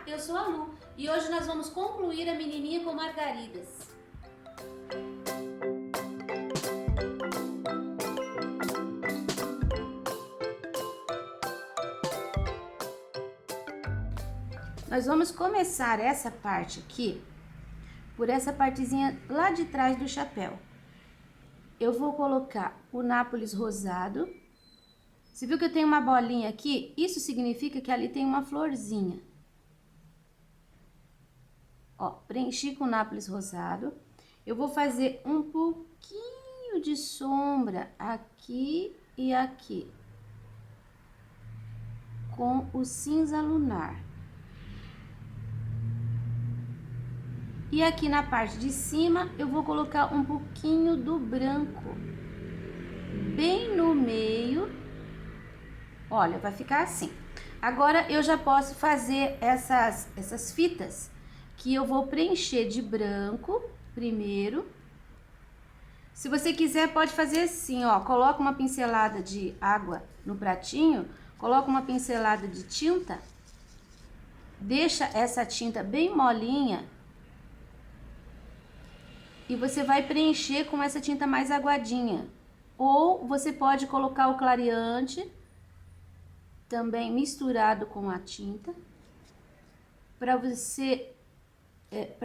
eu sou a Lu e hoje nós vamos concluir a menininha com margaridas. Nós vamos começar essa parte aqui por essa partezinha lá de trás do chapéu. Eu vou colocar o nápoles rosado. Você viu que eu tenho uma bolinha aqui? Isso significa que ali tem uma florzinha. Ó, preenchi com o nápoles rosado. Eu vou fazer um pouquinho de sombra aqui e aqui, com o cinza lunar. E aqui na parte de cima, eu vou colocar um pouquinho do branco, bem no meio. Olha, vai ficar assim. Agora, eu já posso fazer essas fitas, que eu vou preencher de branco primeiro. Se você quiser, pode fazer assim, ó. Coloca uma pincelada de água no pratinho, coloca uma pincelada de tinta, deixa essa tinta bem molinha, e você vai preencher com essa tinta mais aguadinha. Ou você pode colocar o clareante também misturado com a tinta, para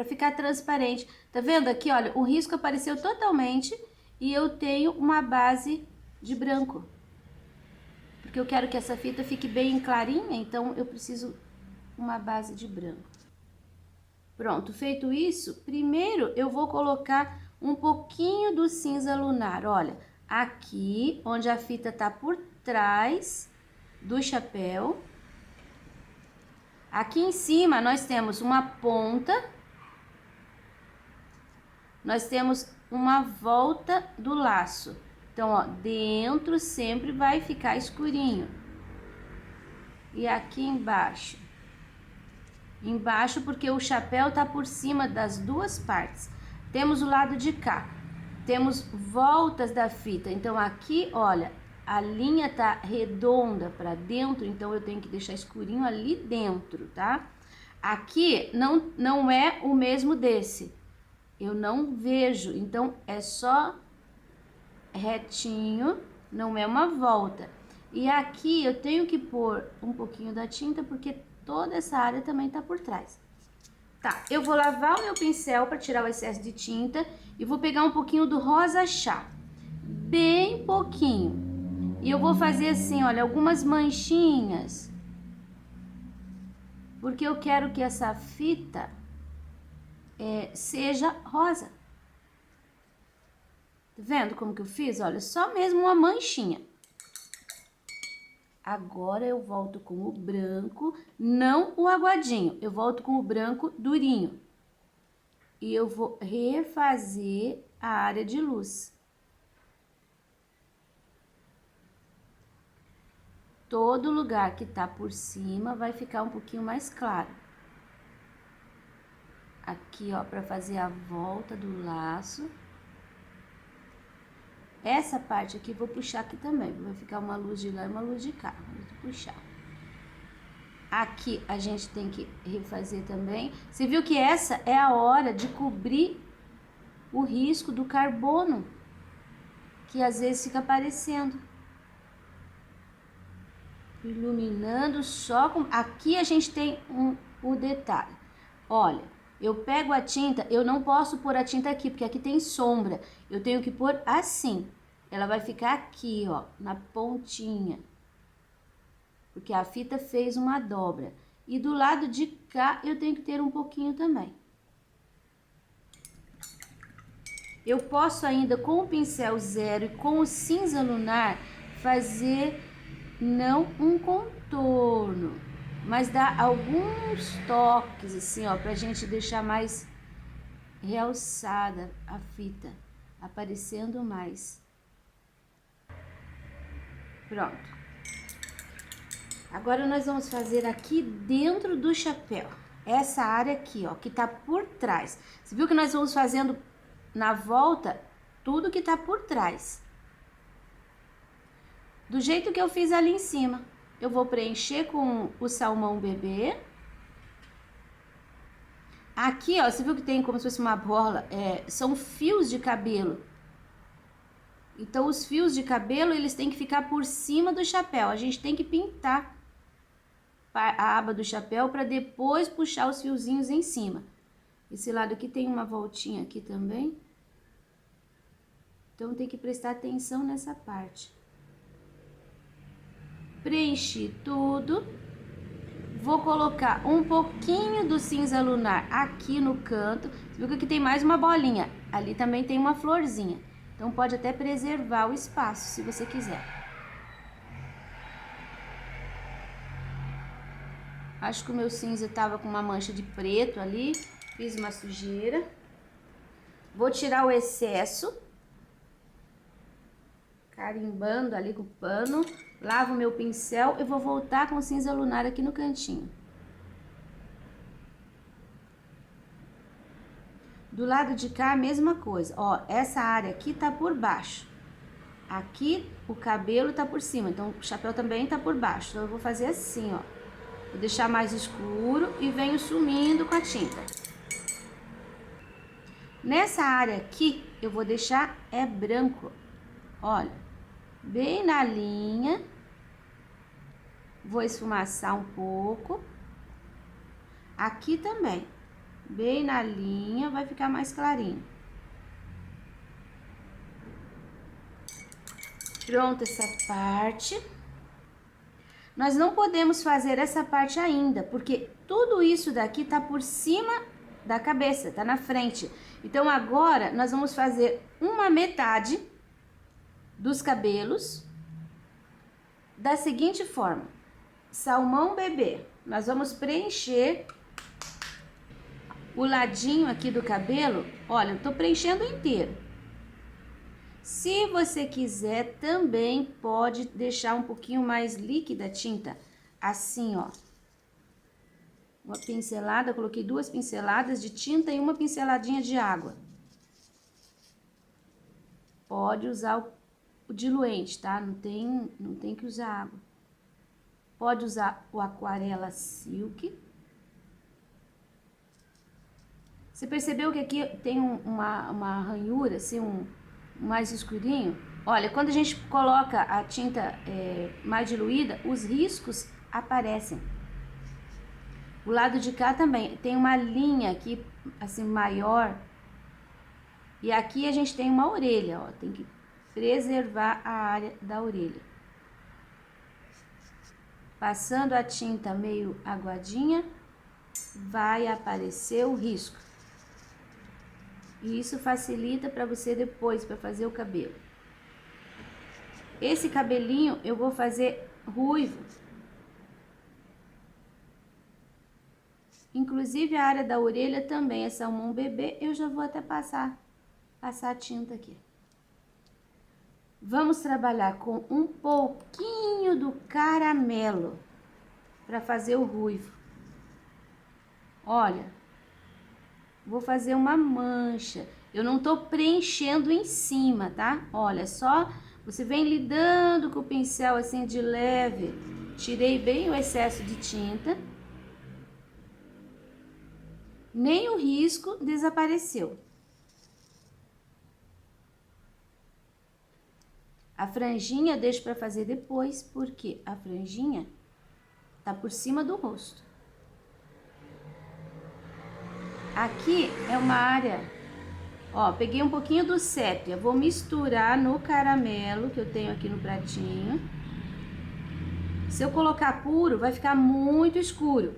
ficar transparente. Tá vendo aqui, olha, o risco apareceu totalmente e eu tenho uma base de branco. Porque eu quero que essa fita fique bem clarinha, então eu preciso uma base de branco. Pronto, feito isso, primeiro eu vou colocar um pouquinho do cinza lunar, olha, aqui onde a fita tá por trás do chapéu. Aqui em cima nós temos uma ponta, nós temos uma volta do laço. Então, ó, dentro sempre vai ficar escurinho. E aqui embaixo. Embaixo porque o chapéu tá por cima das duas partes. Temos o lado de cá, temos voltas da fita, então aqui, olha, a linha tá redonda para dentro, então eu tenho que deixar escurinho ali dentro, tá? Aqui não é o mesmo desse, eu não vejo, então é só retinho, não é uma volta. E aqui eu tenho que pôr um pouquinho da tinta porque toda essa área também tá por trás. Tá, eu vou lavar o meu pincel para tirar o excesso de tinta e vou pegar um pouquinho do rosa chá, bem pouquinho. E eu vou fazer assim, olha, algumas manchinhas, porque eu quero que essa fita seja rosa. Tá vendo como que eu fiz? Olha, só mesmo uma manchinha. Agora eu volto com o branco, não o aguadinho, eu volto com o branco durinho. E eu vou refazer a área de luz. Todo lugar que tá por cima vai ficar um pouquinho mais claro. Aqui, ó, pra fazer a volta do laço. Essa parte aqui vou puxar aqui também, vai ficar uma luz de lá e uma luz de cá, vou puxar. Aqui a gente tem que refazer também. Você viu que essa é a hora de cobrir o risco do carbono, que às vezes fica aparecendo. Iluminando só com... Aqui a gente tem um detalhe. Olha, eu pego a tinta, eu não posso pôr a tinta aqui, porque aqui tem sombra. Eu tenho que pôr assim. Ela vai ficar aqui, ó, na pontinha. Porque a fita fez uma dobra. E do lado de cá, eu tenho que ter um pouquinho também. Eu posso ainda, com o pincel zero e com o cinza lunar, fazer não um contorno, mas dá alguns toques, assim, ó, pra gente deixar mais realçada a fita, aparecendo mais. Pronto. Agora nós vamos fazer aqui dentro do chapéu, essa área aqui, ó, que tá por trás. Você viu que nós vamos fazendo na volta tudo que tá por trás. Do jeito que eu fiz ali em cima. Eu vou preencher com o salmão bebê. Aqui, ó, você viu que tem como se fosse uma bola? São fios de cabelo. Então, os fios de cabelo, eles têm que ficar por cima do chapéu. A gente tem que pintar a aba do chapéu para depois puxar os fiozinhos em cima. Esse lado aqui tem uma voltinha aqui também. Então, tem que prestar atenção nessa parte. Preenchi tudo. Vou colocar um pouquinho do cinza lunar aqui no canto. Você viu que aqui tem mais uma bolinha. Ali também tem uma florzinha. Então, pode até preservar o espaço, se você quiser. Acho que o meu cinza tava com uma mancha de preto ali. Fiz uma sujeira. Vou tirar o excesso. Carimbando ali com o pano. Lavo o meu pincel e vou voltar com o cinza lunar aqui no cantinho. Do lado de cá, a mesma coisa. Ó, essa área aqui tá por baixo. Aqui, o cabelo tá por cima. Então, o chapéu também tá por baixo. Então, eu vou fazer assim, ó. Vou deixar mais escuro e venho sumindo com a tinta. Nessa área aqui, eu vou deixar branco. Olha, bem na linha. Vou esfumaçar um pouco. Aqui também. Bem na linha, vai ficar mais clarinho. Pronto essa parte. Nós não podemos fazer essa parte ainda, porque tudo isso daqui tá por cima da cabeça, tá na frente. Então, agora, nós vamos fazer uma metade dos cabelos da seguinte forma. Salmão bebê. Nós vamos preencher o ladinho aqui do cabelo. Olha, eu tô preenchendo inteiro. Se você quiser, também pode deixar um pouquinho mais líquida a tinta. Assim, ó. Uma pincelada, coloquei 2 pinceladas de tinta e uma pinceladinha de água. Pode usar o diluente, tá? Não tem que usar água. Pode usar o Aquarela Silk. Você percebeu que aqui tem uma ranhura, assim, mais escurinho? Olha, quando a gente coloca a tinta mais diluída, os riscos aparecem. O lado de cá também tem uma linha aqui, assim, maior. E aqui a gente tem uma orelha, ó. Tem que preservar a área da orelha. Passando a tinta meio aguadinha, vai aparecer o risco. E isso facilita para você depois, para fazer o cabelo. Esse cabelinho eu vou fazer ruivo. Inclusive a área da orelha também é salmão bebê. Eu já vou até passar a tinta aqui. Vamos trabalhar com um pouquinho do caramelo para fazer o ruivo. Olha, vou fazer uma mancha. Eu não tô preenchendo em cima, tá? Olha, só você vem lidando com o pincel assim de leve. Tirei bem o excesso de tinta. Nem o risco desapareceu. A franjinha deixo para fazer depois, porque a franjinha tá por cima do rosto. Aqui é uma área, ó, peguei um pouquinho do sépia, vou misturar no caramelo que eu tenho aqui no pratinho. Se eu colocar puro, vai ficar muito escuro.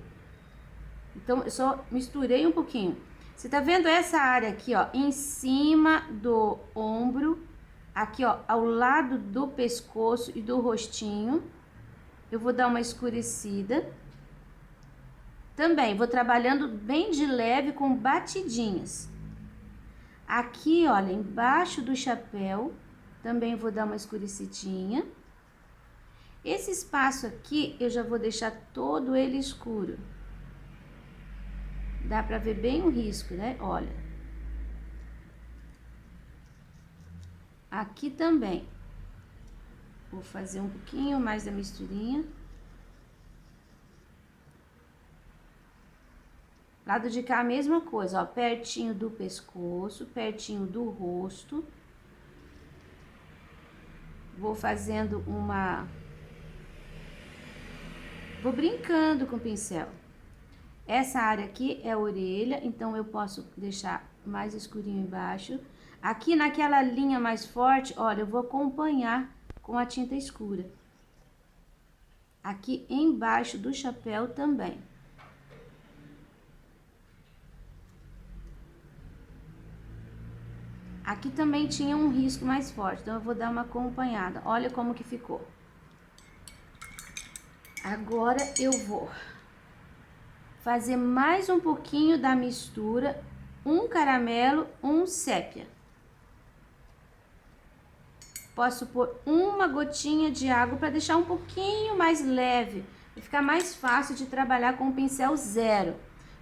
Então, eu só misturei um pouquinho. Você tá vendo essa área aqui, ó, em cima do ombro, aqui, ó, ao lado do pescoço e do rostinho. Eu vou dar uma escurecida. Também vou trabalhando bem de leve com batidinhas. Aqui, olha, embaixo do chapéu, também vou dar uma escurecidinha. Esse espaço aqui, eu já vou deixar todo ele escuro. Dá pra ver bem o risco, né? Olha. Aqui também. Vou fazer um pouquinho mais da misturinha. Lado de cá a mesma coisa, ó, pertinho do pescoço, pertinho do rosto. Vou fazendo uma... Vou brincando com o pincel. Essa área aqui é a orelha, então eu posso deixar mais escurinho embaixo. Aqui naquela linha mais forte, olha, eu vou acompanhar com a tinta escura. Aqui embaixo do chapéu também. Aqui também tinha um risco mais forte, então eu vou dar uma acompanhada. Olha como que ficou. Agora eu vou fazer mais um pouquinho da mistura, um caramelo, um sépia. Posso pôr uma gotinha de água para deixar um pouquinho mais leve, e ficar mais fácil de trabalhar com o pincel zero.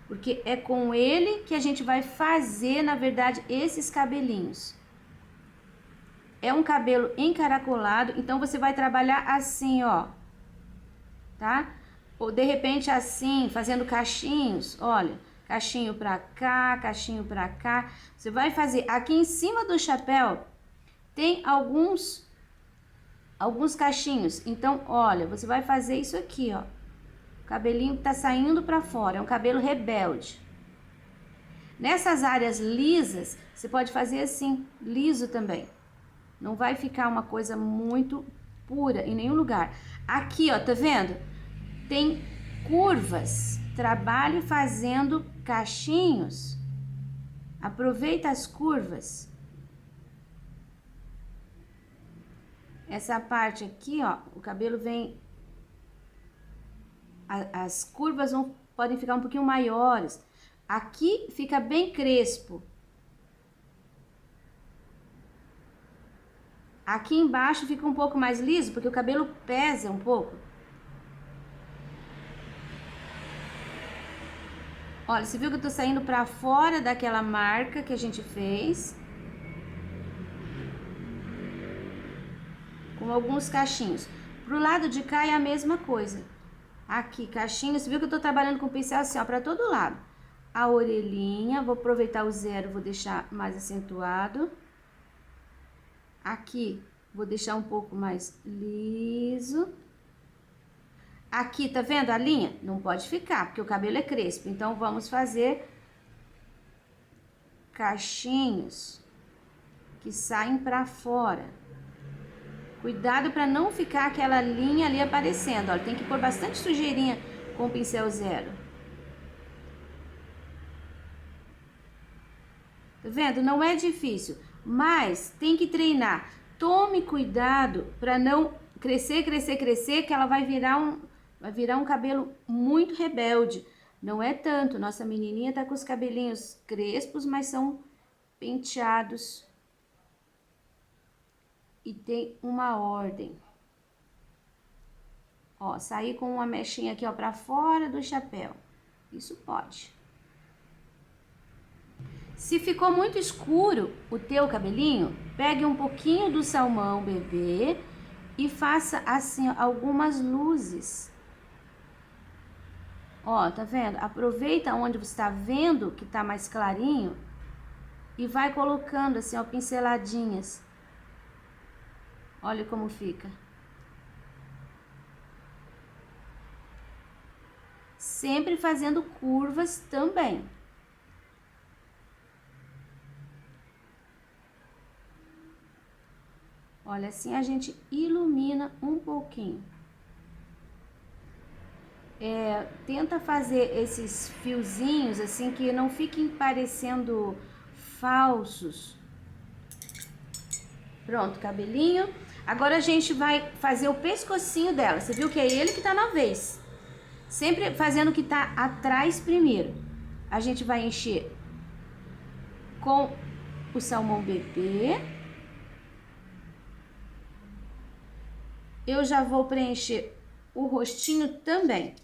Porque é com ele que a gente vai fazer, na verdade, esses cabelinhos. É um cabelo encaracolado, então você vai trabalhar assim, ó. Tá? Ou de repente assim, fazendo cachinhos, olha. Cachinho pra cá, cachinho pra cá. Você vai fazer aqui em cima do chapéu, tem alguns cachinhos. Então, olha, você vai fazer isso aqui, ó. O cabelinho tá saindo pra fora, é um cabelo rebelde. Nessas áreas lisas, você pode fazer assim, liso também. Não vai ficar uma coisa muito pura em nenhum lugar. Aqui, ó, tá vendo? Tem curvas. Trabalhe fazendo cachinhos. Aproveita as curvas. Essa parte aqui, ó, o cabelo vem... As curvas podem ficar um pouquinho maiores. Aqui fica bem crespo. Aqui embaixo fica um pouco mais liso, porque o cabelo pesa um pouco. Olha, você viu que eu tô saindo pra fora daquela marca que a gente fez. Com alguns cachinhos. Pro lado de cá é a mesma coisa. Aqui, cachinhos, você viu que eu tô trabalhando com o pincel assim, ó, pra todo lado. A orelhinha, vou aproveitar o zero, vou deixar mais acentuado. Aqui, vou deixar um pouco mais liso. Aqui, tá vendo a linha? Não pode ficar, porque o cabelo é crespo. Então, vamos fazer cachinhos que saem pra fora. Cuidado para não ficar aquela linha ali aparecendo, ó. Tem que pôr bastante sujeirinha com o pincel zero. Tá vendo? Não é difícil, mas tem que treinar. Tome cuidado para não crescer, que ela vai virar um cabelo muito rebelde. Não é tanto. Nossa menininha tá com os cabelinhos crespos, mas são penteados. E tem uma ordem. Ó, sair com uma mechinha aqui, ó, pra fora do chapéu. Isso pode. Se ficou muito escuro o teu cabelinho, pegue um pouquinho do salmão bebê e faça assim, ó, algumas luzes. Ó, tá vendo? Aproveita onde você tá vendo que tá mais clarinho e vai colocando assim, ó, pinceladinhas. Olha como fica. Sempre fazendo curvas também. Olha, assim a gente ilumina um pouquinho. Tenta fazer esses fiozinhos assim que não fiquem parecendo falsos. Pronto, cabelinho. Agora a gente vai fazer o pescocinho dela. Você viu que é ele que tá na vez. Sempre fazendo o que tá atrás primeiro. A gente vai encher com o salmão bebê. Eu já vou preencher o rostinho também.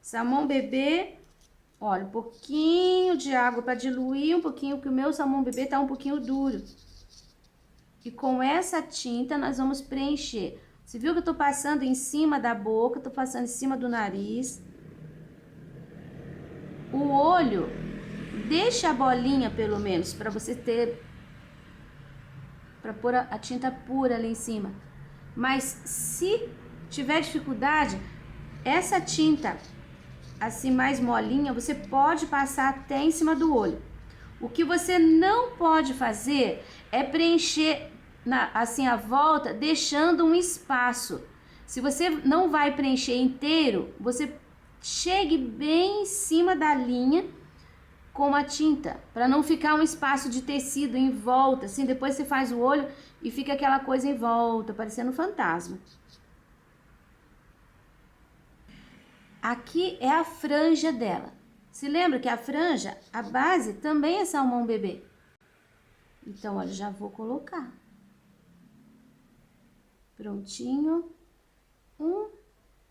Salmão bebê. Olha, um pouquinho de água para diluir um pouquinho, porque o meu salmão bebê tá um pouquinho duro. E com essa tinta nós vamos preencher. Você viu que eu tô passando em cima da boca, tô passando em cima do nariz. O olho, deixa a bolinha pelo menos, para você ter, para pôr a tinta pura ali em cima. Mas se tiver dificuldade, essa tinta assim mais molinha, você pode passar até em cima do olho. O que você não pode fazer é preencher assim a volta, deixando um espaço. Se você não vai preencher inteiro, você chegue bem em cima da linha com a tinta, para não ficar um espaço de tecido em volta, assim, depois você faz o olho e fica aquela coisa em volta, parecendo um fantasma. Aqui é a franja dela. Se lembra que a franja, a base também é salmão bebê. Então, olha, já vou colocar. Prontinho.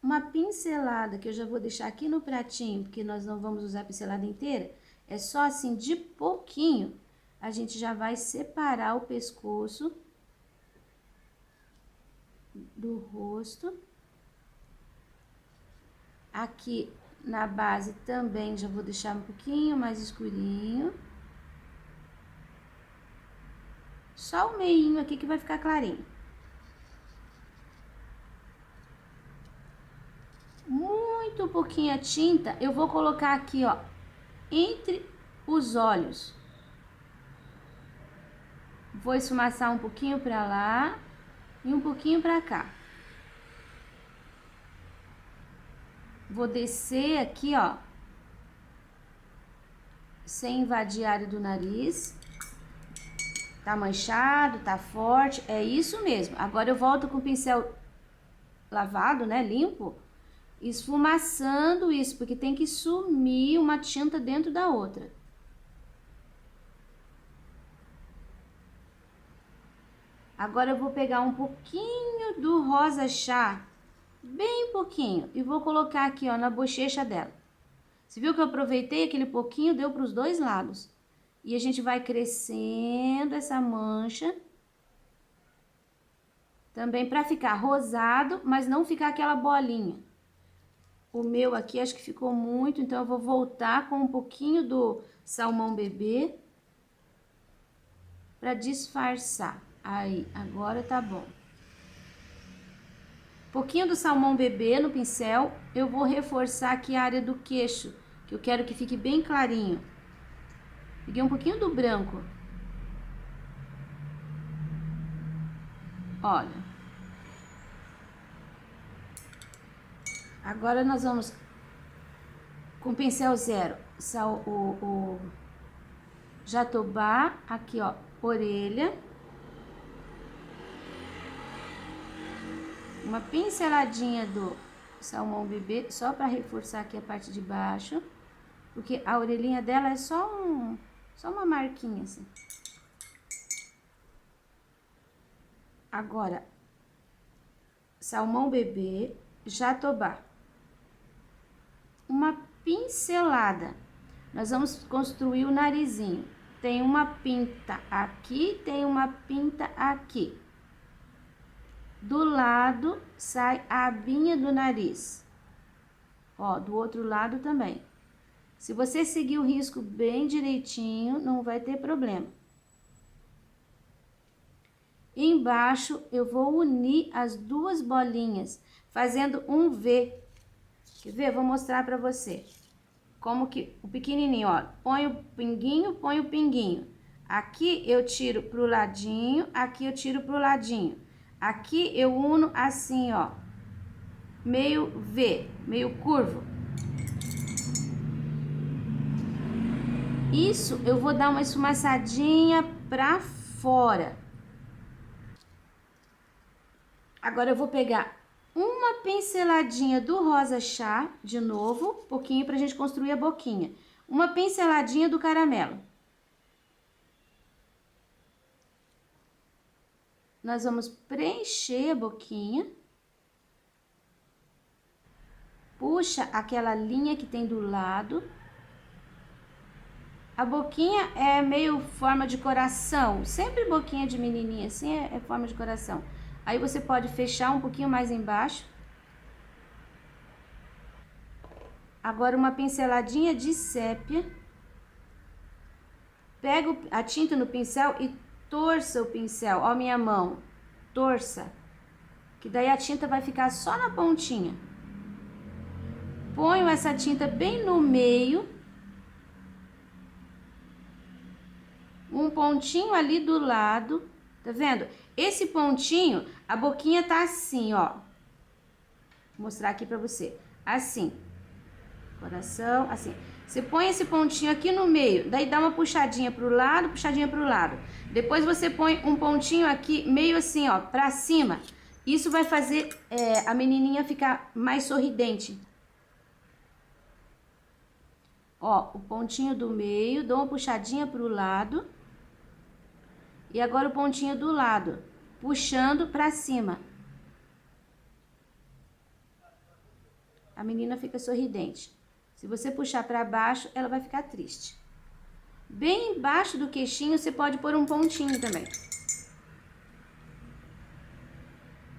Uma pincelada que eu já vou deixar aqui no pratinho, porque nós não vamos usar a pincelada inteira. É só assim, de pouquinho, a gente já vai separar o pescoço do rosto. Aqui na base também já vou deixar um pouquinho mais escurinho. Só o meinho aqui que vai ficar clarinho. Muito pouquinha tinta eu vou colocar aqui, ó, entre os olhos. Vou esfumaçar um pouquinho pra lá e um pouquinho pra cá. Vou descer aqui, ó, sem invadir a área do nariz. Tá manchado, tá forte, é isso mesmo. Agora eu volto com o pincel lavado, né, limpo, esfumaçando isso, porque tem que sumir uma tinta dentro da outra. Agora eu vou pegar um pouquinho do rosa chá, bem pouquinho, e vou colocar aqui, ó, na bochecha dela. Você viu que eu aproveitei aquele pouquinho, deu para os dois lados. E a gente vai crescendo essa mancha. Também para ficar rosado, mas não ficar aquela bolinha. O meu aqui acho que ficou muito, então eu vou voltar com um pouquinho do salmão bebê para disfarçar. Aí, agora tá bom. Pouquinho do salmão bebê no pincel, eu vou reforçar aqui a área do queixo, que eu quero que fique bem clarinho. Peguei um pouquinho do branco. Olha. Agora nós vamos com pincel zero, o jatobá, aqui ó, orelha. Uma pinceladinha do salmão bebê, só para reforçar aqui a parte de baixo. Porque a orelhinha dela é só uma marquinha assim. Agora, salmão bebê, jatobá. Uma pincelada. Nós vamos construir o narizinho. Tem uma pinta aqui, tem uma pinta aqui. Do lado sai a abinha do nariz. Ó, do outro lado também. Se você seguir o risco bem direitinho, não vai ter problema. Embaixo eu vou unir as duas bolinhas, fazendo um V. Quer ver? Vou mostrar pra você. Como que o pequenininho, ó, põe o pinguinho. Aqui eu tiro pro ladinho, aqui eu tiro pro ladinho. Aqui eu uno assim, ó, meio V, meio curvo. Isso eu vou dar uma esfumaçadinha pra fora. Agora eu vou pegar uma pinceladinha do rosa chá, de novo, um pouquinho pra gente construir a boquinha. Uma pinceladinha do caramelo. Nós vamos preencher a boquinha. Puxa aquela linha que tem do lado. A boquinha é meio forma de coração. Sempre boquinha de menininha assim é forma de coração. Aí você pode fechar um pouquinho mais embaixo. Agora uma pinceladinha de sépia. Pego a tinta no pincel e torça o pincel, ó, minha mão, torça, que daí a tinta vai ficar só na pontinha. Ponho essa tinta bem no meio, um pontinho ali do lado, tá vendo? Esse pontinho, a boquinha tá assim, ó, vou mostrar aqui pra você, assim, coração, assim. Você põe esse pontinho aqui no meio, daí dá uma puxadinha pro lado, puxadinha pro lado. Depois você põe um pontinho aqui, meio assim, ó, pra cima. Isso vai fazer a menininha ficar mais sorridente. Ó, o pontinho do meio, dou uma puxadinha pro lado. E agora o pontinho do lado, puxando pra cima. A menina fica sorridente. Se você puxar para baixo, ela vai ficar triste. Bem embaixo do queixinho, você pode pôr um pontinho também.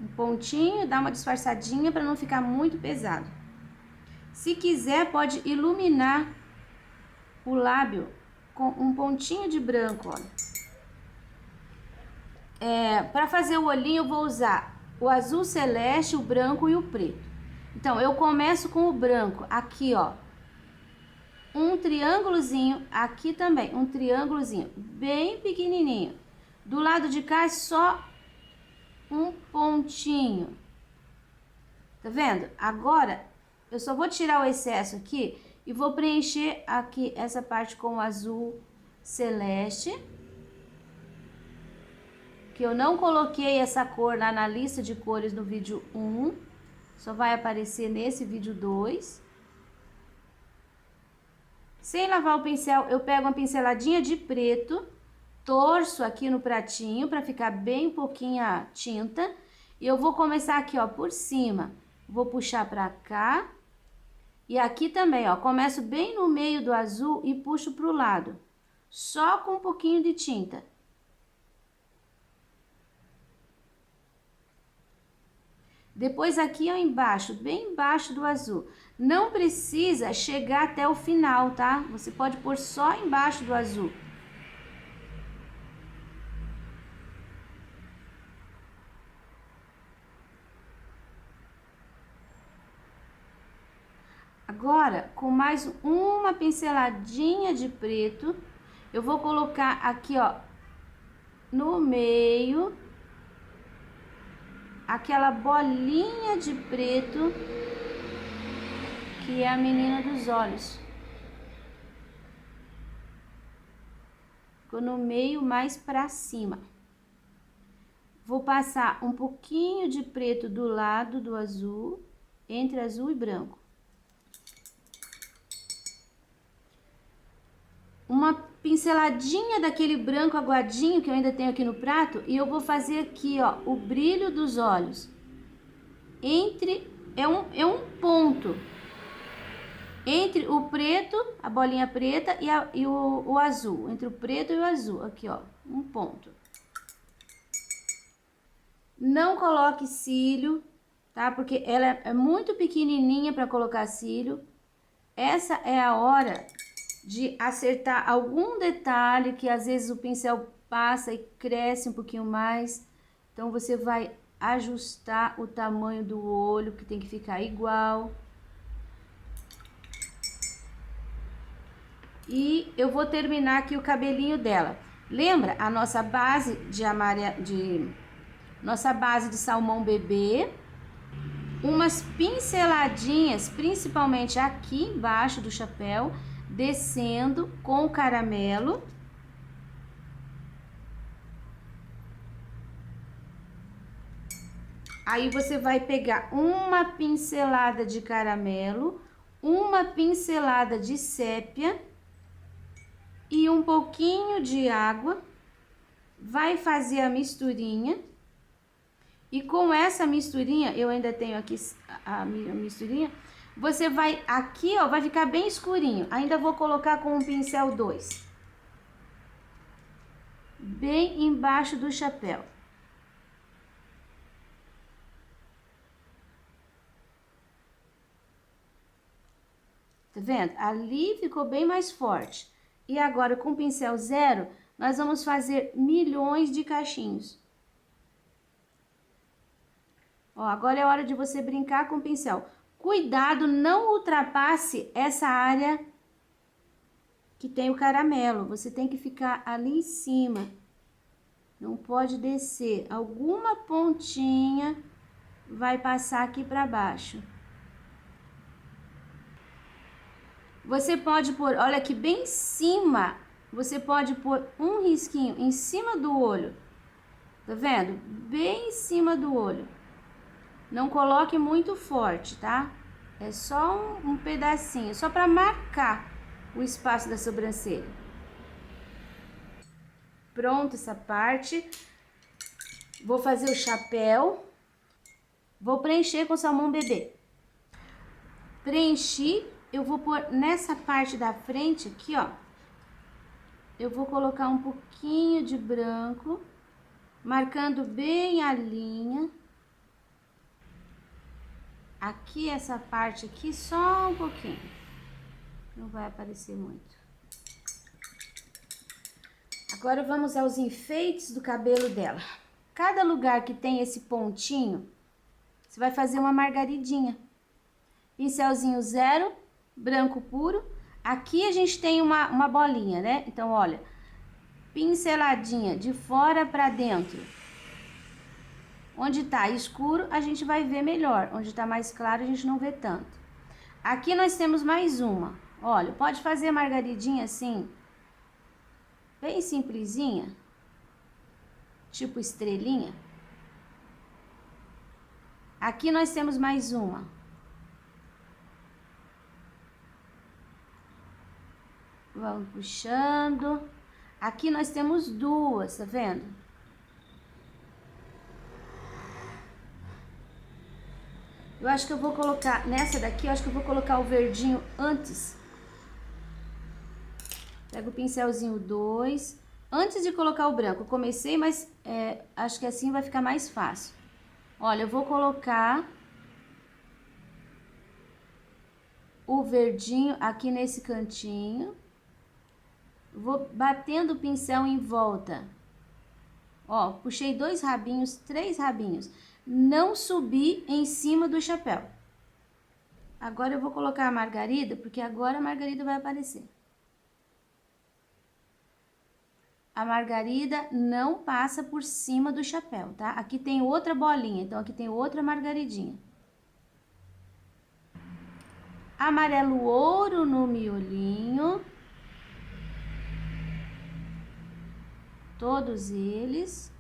Um pontinho, dá uma disfarçadinha para não ficar muito pesado. Se quiser, pode iluminar o lábio com um pontinho de branco, olha. Para fazer o olhinho, eu vou usar o azul celeste, o branco e o preto. Então, eu começo com o branco, aqui, ó. Um triângulozinho, aqui também, um triângulozinho bem pequenininho. Do lado de cá é só um pontinho. Tá vendo? Agora, eu só vou tirar o excesso aqui e vou preencher aqui essa parte com o azul celeste. Que eu não coloquei essa cor lá na lista de cores no vídeo 1. Só vai aparecer nesse vídeo 2. Sem lavar o pincel, eu pego uma pinceladinha de preto, torço aqui no pratinho para ficar bem pouquinha tinta. E eu vou começar aqui, ó, por cima. Vou puxar para cá. E aqui também, ó, começo bem no meio do azul e puxo pro lado. Só com um pouquinho de tinta. Depois aqui, ó, embaixo, bem embaixo do azul. Não precisa chegar até o final, tá? Você pode pôr só embaixo do azul. Agora, com mais uma pinceladinha de preto, eu vou colocar aqui, ó, no meio, aquela bolinha de preto que é a menina dos olhos. Ficou no meio mais pra cima. Vou passar um pouquinho de preto do lado do azul, entre azul e branco. Uma pinceladinha daquele branco aguadinho que eu ainda tenho aqui no prato e eu vou fazer aqui, ó, o brilho dos olhos. É um ponto entre o preto, a bolinha preta e o azul, entre o preto e o azul, aqui, ó, um ponto. Não coloque cílio, tá? Porque ela é muito pequenininha para colocar cílio. Essa é a hora de acertar algum detalhe que às vezes o pincel passa e cresce um pouquinho mais. Então, você vai ajustar o tamanho do olho, que tem que ficar igual. E eu vou terminar aqui o cabelinho dela. Lembra a nossa base nossa base de salmão bebê? Umas pinceladinhas, principalmente aqui embaixo do chapéu, descendo com o caramelo. Aí você vai pegar uma pincelada de caramelo, uma pincelada de sépia e um pouquinho de água. Vai fazer a misturinha. E com essa misturinha, eu ainda tenho aqui a misturinha, você vai, aqui, ó, vai ficar bem escurinho. Ainda vou colocar com um pincel 2. Bem embaixo do chapéu. tá vendo? Ali ficou bem mais forte. E agora, com o pincel 0, nós vamos fazer milhões de cachinhos. Ó, agora é hora de você brincar com o pincel. Cuidado, não ultrapasse essa área que tem o caramelo. Você tem que ficar ali em cima. Não pode descer. Alguma pontinha vai passar aqui para baixo. Você pode pôr, olha aqui, bem em cima, você pode pôr um risquinho em cima do olho. Tá vendo? Bem em cima do olho. Não coloque muito forte, tá? É só um pedacinho, só para marcar o espaço da sobrancelha. Pronto essa parte. Vou fazer o chapéu. Vou preencher com salmão bebê. Preenchi, eu vou pôr nessa parte da frente aqui, ó. Eu vou colocar um pouquinho de branco, marcando bem a linha. Aqui, essa parte aqui, só um pouquinho. Não vai aparecer muito. Agora, vamos aos enfeites do cabelo dela. Cada lugar que tem esse pontinho, você vai fazer uma margaridinha. Pincelzinho 0, branco puro. Aqui a gente tem uma bolinha, né? Então, olha, pinceladinha de fora pra dentro. Onde tá escuro, a gente vai ver melhor. Onde tá mais claro, a gente não vê tanto. Aqui nós temos mais uma. Olha, pode fazer a margaridinha assim, bem simplesinha, tipo estrelinha. Aqui nós temos mais uma. Vamos puxando. Aqui nós temos duas, tá vendo? Eu acho que eu vou colocar, nessa daqui, eu acho que eu vou colocar o verdinho antes. Pego o pincelzinho 2, antes de colocar o branco. Eu comecei, mas acho que assim vai ficar mais fácil. Olha, eu vou colocar o verdinho aqui nesse cantinho. Vou batendo o pincel em volta. Ó, puxei 2 rabinhos, 3 rabinhos. Não subi em cima do chapéu. Agora eu vou colocar a margarida, porque agora a margarida vai aparecer. A margarida não passa por cima do chapéu, tá? Aqui tem outra bolinha, então aqui tem outra margaridinha. Amarelo ouro no miolinho. Todos eles.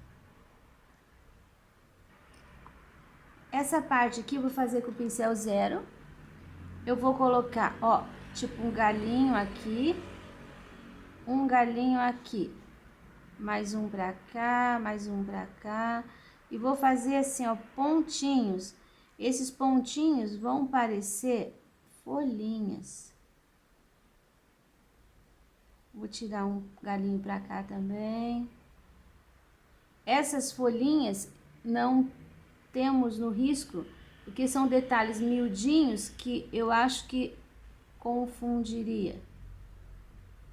Essa parte aqui eu vou fazer com o pincel 0. Eu vou colocar, ó, tipo um galinho aqui. Um galinho aqui. Mais um pra cá, mais um pra cá. E vou fazer assim, ó, pontinhos. Esses pontinhos vão parecer folhinhas. Vou tirar um galinho pra cá também. Essas folhinhas não temos no risco, porque são detalhes miudinhos que eu acho que confundiria.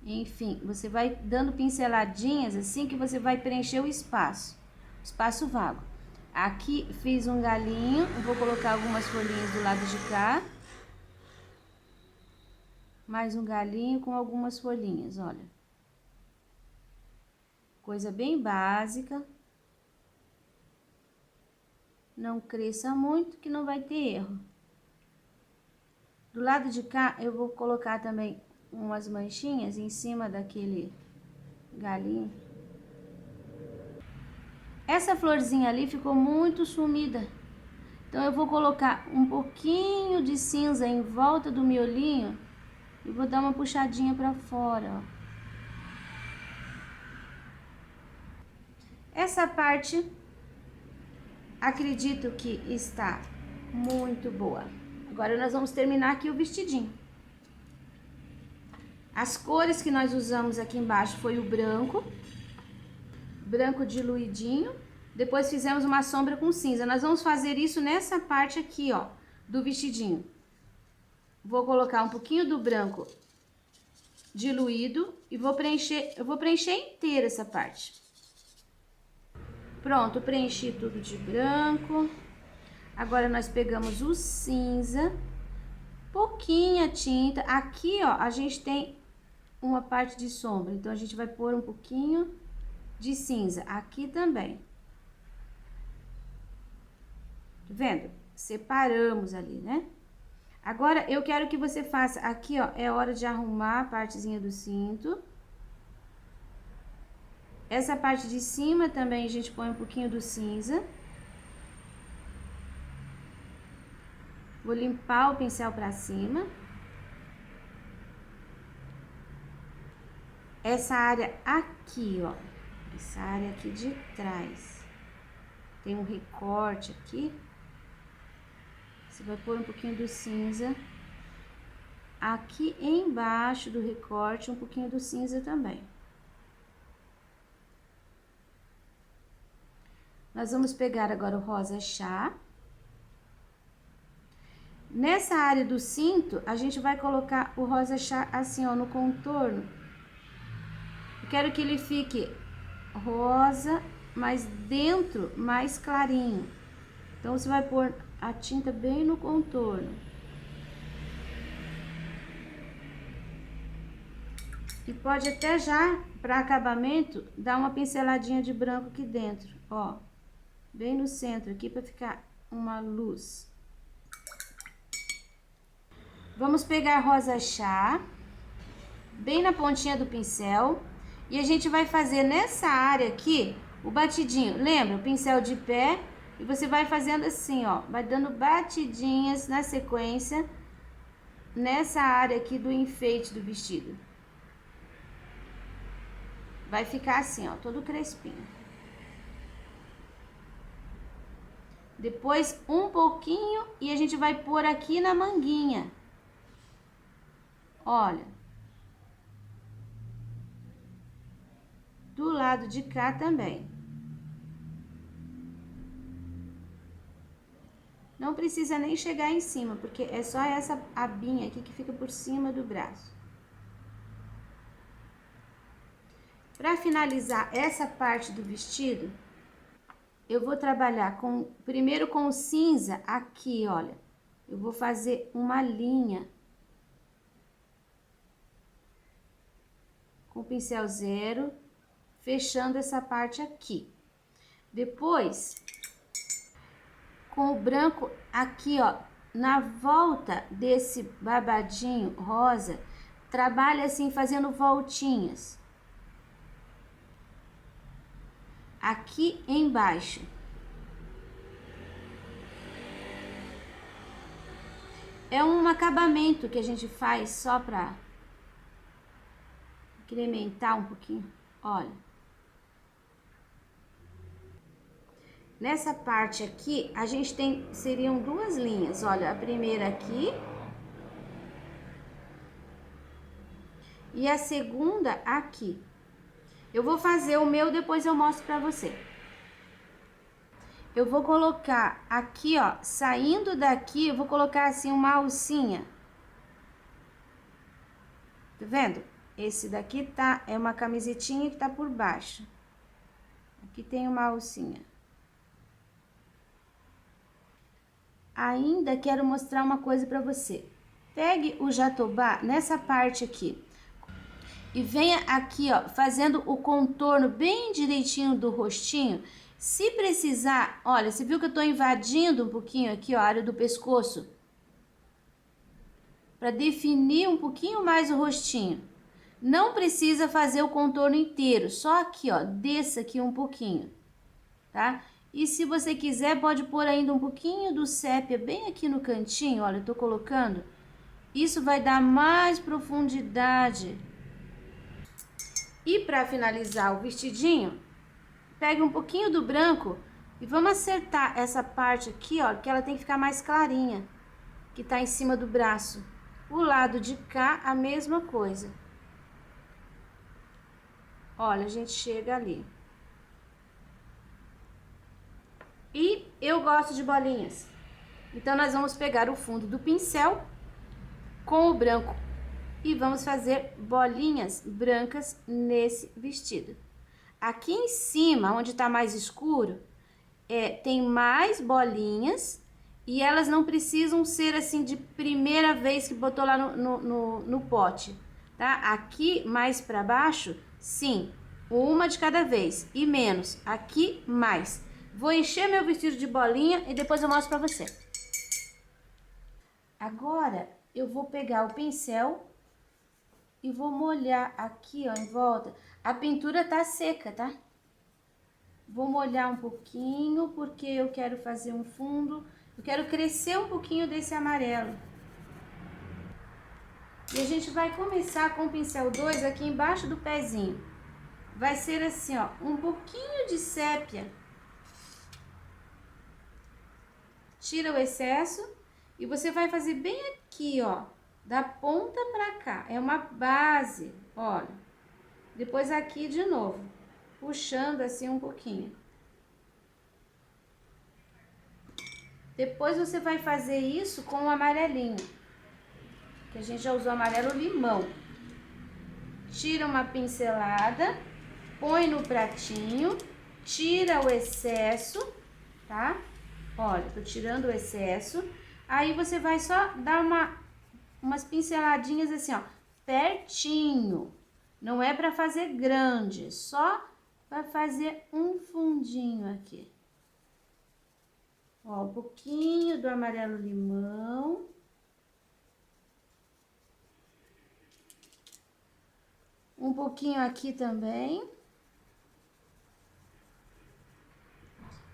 Enfim, você vai dando pinceladinhas assim que você vai preencher o espaço vago. Aqui fiz um galinho, eu vou colocar algumas folhinhas do lado de cá. Mais um galinho com algumas folhinhas, olha. Coisa bem básica. Não cresça muito, que não vai ter erro. Do lado de cá, eu vou colocar também umas manchinhas em cima daquele galinho. Essa florzinha ali ficou muito sumida. Então, eu vou colocar um pouquinho de cinza em volta do miolinho e vou dar uma puxadinha pra fora, ó. Essa parte, acredito que está muito boa. Agora, nós vamos terminar aqui o vestidinho. As cores que nós usamos aqui embaixo foi o branco diluidinho. Depois fizemos uma sombra com cinza. Nós vamos fazer isso nessa parte aqui, ó, do vestidinho. vou colocar um pouquinho do branco diluído e vou preencher, eu vou preencher inteira essa parte. Pronto, preenchi tudo de branco. Agora nós pegamos o cinza, pouquinha tinta. Aqui, ó, a gente tem uma parte de sombra, então a gente vai pôr um pouquinho de cinza aqui também. Tá vendo? Separamos ali, né? Agora, eu quero que você faça aqui, ó, é hora de arrumar a partezinha do cinto. Essa parte de cima também a gente põe um pouquinho do cinza. Vou limpar o pincel pra cima. Essa área aqui, ó, essa área aqui de trás, tem um recorte aqui. Você vai pôr um pouquinho do cinza. Aqui embaixo do recorte, um pouquinho do cinza também. Nós vamos pegar agora o rosa chá. Nessa área do cinto, a gente vai colocar o rosa chá assim, ó, no contorno. Eu quero que ele fique rosa, mas dentro mais clarinho. Então, você vai pôr a tinta bem no contorno. E pode até já, para acabamento, dar uma pinceladinha de branco aqui dentro, ó. Bem no centro aqui, para ficar uma luz. Vamos pegar rosa chá, bem na pontinha do pincel. E a gente vai fazer nessa área aqui, o batidinho. Lembra? O pincel de pé. E você vai fazendo assim, ó. Vai dando batidinhas na sequência, nessa área aqui do enfeite do vestido. Vai ficar assim, ó, todo crespinho. Depois, um pouquinho, e a gente vai pôr aqui na manguinha. Olha. Do lado de cá também. Não precisa nem chegar em cima, porque é só essa abinha aqui que fica por cima do braço. Para finalizar essa parte do vestido, eu vou trabalhar primeiro com o cinza aqui, olha. Eu vou fazer uma linha com o pincel zero, fechando essa parte aqui. Depois, com o branco aqui, ó, na volta desse babadinho rosa, trabalha assim, fazendo voltinhas. Aqui embaixo. É um acabamento que a gente faz só pra incrementar um pouquinho, olha. Nessa parte aqui, a gente seriam duas linhas, olha, a primeira aqui e a segunda aqui. Eu vou fazer o meu, depois eu mostro pra você. Eu vou colocar aqui, ó, saindo daqui, eu vou colocar assim uma alcinha. Tá vendo? Esse daqui é uma camisetinha que tá por baixo. Aqui tem uma alcinha. Ainda quero mostrar uma coisa pra você. Pegue o jatobá nessa parte aqui. E venha aqui, ó, fazendo o contorno bem direitinho do rostinho. Se precisar, olha, você viu que eu tô invadindo um pouquinho aqui, ó, a área do pescoço? Para definir um pouquinho mais o rostinho. Não precisa fazer o contorno inteiro, só aqui, ó, desça aqui um pouquinho, tá? E se você quiser, pode pôr ainda um pouquinho do sépia bem aqui no cantinho, olha, eu tô colocando. Isso vai dar mais profundidade. E para finalizar o vestidinho, pegue um pouquinho do branco e vamos acertar essa parte aqui, ó, que ela tem que ficar mais clarinha, que tá em cima do braço. O lado de cá, a mesma coisa. Olha, a gente chega ali. E eu gosto de bolinhas. Então, nós vamos pegar o fundo do pincel com o branco e vamos fazer bolinhas brancas nesse vestido. Aqui em cima, onde tá mais escuro, tem mais bolinhas e elas não precisam ser assim de primeira vez que botou lá no pote, tá? Aqui mais para baixo, sim, uma de cada vez e menos, aqui mais. Vou encher meu vestido de bolinha e depois eu mostro para você. Agora eu vou pegar o pincel e vou molhar aqui, ó, em volta. A pintura tá seca, tá? Vou molhar um pouquinho, porque eu quero fazer um fundo, eu quero crescer um pouquinho desse amarelo. E a gente vai começar com o pincel 2 aqui embaixo do pezinho. Vai ser assim, ó, um pouquinho de sépia. Tira o excesso e você vai fazer bem aqui, ó, da ponta pra cá. É uma base, olha. Depois aqui de novo, puxando assim um pouquinho. Depois você vai fazer isso com o amarelinho, que a gente já usou amarelo limão. Tira uma pincelada, põe no pratinho, tira o excesso, tá? Olha, tô tirando o excesso. Aí você vai só dar umas pinceladinhas assim, ó, pertinho. Não é pra fazer grande, só pra fazer um fundinho aqui. Ó, um pouquinho do amarelo limão. Um pouquinho aqui também.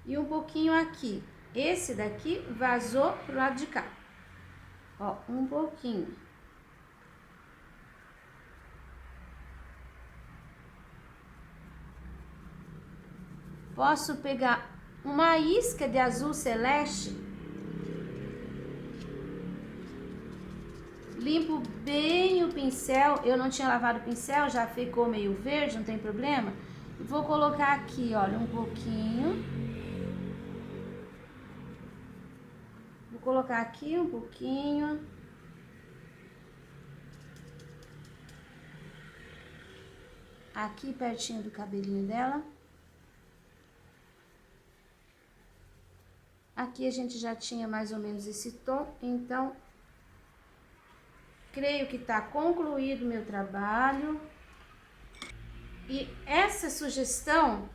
E um pouquinho aqui. Esse daqui vazou pro lado de cá. Ó, um pouquinho. Posso pegar uma isca de azul celeste. Limpo bem o pincel. Eu não tinha lavado o pincel, já ficou meio verde, não tem problema. Vou colocar aqui, olha, um pouquinho. Vou colocar aqui um pouquinho. Aqui pertinho do cabelinho dela. Aqui a gente já tinha mais ou menos esse tom, então creio que tá concluído o meu trabalho. E essa sugestão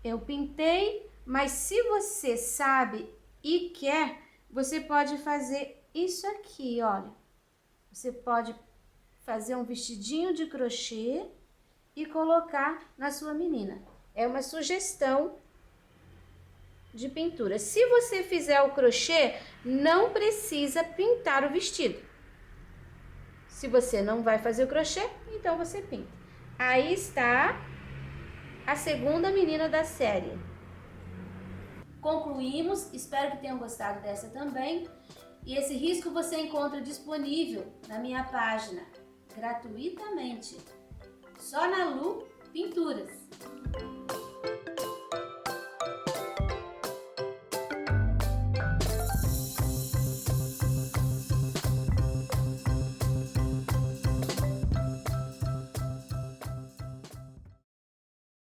eu pintei, mas se você sabe e quer, você pode fazer isso aqui, olha. Você pode fazer um vestidinho de crochê e colocar na sua menina. É uma sugestão de pintura. Se você fizer o crochê, não precisa pintar o vestido. Se você não vai fazer o crochê, então você pinta. Aí está a segunda menina da série. Concluímos, espero que tenham gostado dessa também. E esse risco você encontra disponível na minha página, gratuitamente. Só na Lu Pinturas.